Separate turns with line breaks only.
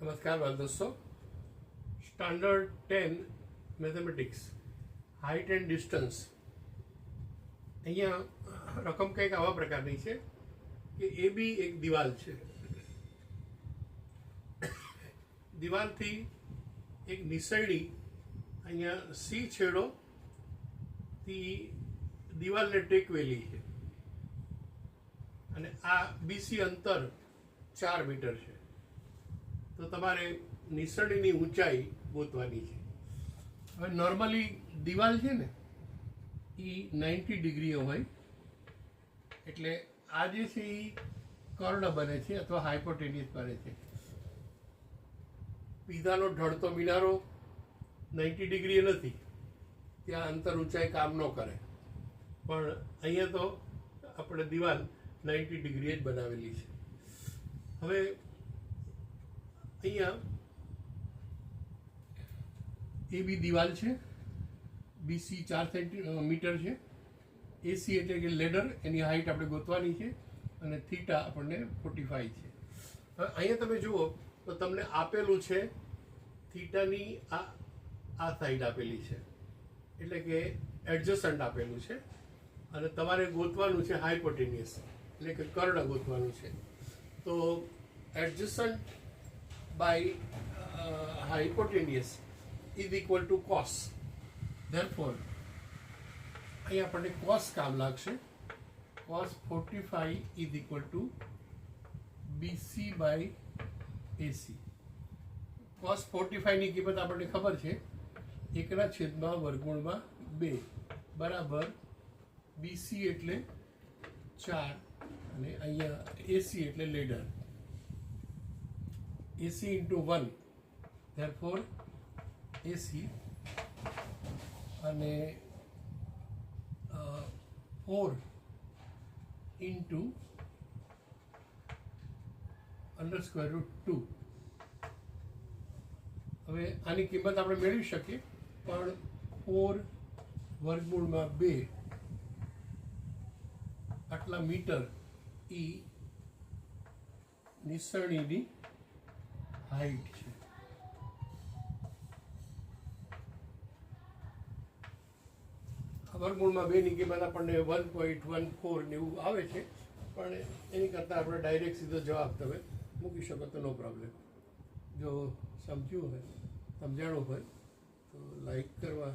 नमस्कार बाल दोस्तों। Standard 10 mathematics height and distance અહીંયા રકમ કંઈક આવા પ્રકારની છે કે એ બી એક દિવાલ છે. દિવાલથી એક નિસરણી અહીંયા સી છેડોથી દિવાલને ટેકવેલી છે અને આ બીસી અંતર 4 મીટર છે. તો તમારે નિસરણીની ઊંચાઈ ગોતવાની છે. હવે નોર્મલી દિવાલ છે ને એ 90 ડિગ્રી હોય એટલે આ જે છે એ કર્ણ બને છે અથવા હાઇપોટેનિયસ બને છે. પીઝાનો ઢળતો મિનારો 90 ડિગ્રી નથી, ત્યાં અંતર ઊંચાઈ કામ ન કરે, પણ અહીંયા તો આપણે દિવાલ 90 ડિગ્રી જ બનાવેલી છે. હવે અહીંયા એ બી દિવાલ છે, બીસી 4 સેન્ટીમીટર છે, એસી એટલે કે લેડર, એની હાઇટ આપણે ગોતવાની છે અને થીટા આપણને 45 છે. હવે અહીંયા તમે જુઓ તો તમને આપેલું છે થીટાની આ સાઈડ આપેલી છે એટલે કે એડજસન્ટ આપેલું છે અને તમારે ગોતવાનું છે હાઇપોટેનિયસ એટલે કે કર્ણ ગોતવાનું છે. તો એડજસન્ટ by hypotenuse is equal to cos. Therefore અહીં આપણને cos કામ લાગશે. cos 45 is equal to BC by AC. cos 45 ની કિંમત આપણને ખબર છે 1/√2 બરાબર BC એટલે 4 અને અહીંયા AC એટલે ladder. AC into 1, therefore AC અને 4 into under square root 2. હવે આની કિંમત આપણે મેળવી શકીએ, પણ 4√2 આટલા મીટર એ નિસરણીની હાઈટ છે. વર્ગમૂળમાં 2 ની કિંમત આપણને 1.14 ને એવું આવે છે, પણ એની કરતાં આપણે ડાયરેક્ટ સીધો જવાબ તમે મૂકી શકો તો નો પ્રોબ્લેમ. જો સમજાણું હોય તો લાઈક કરવા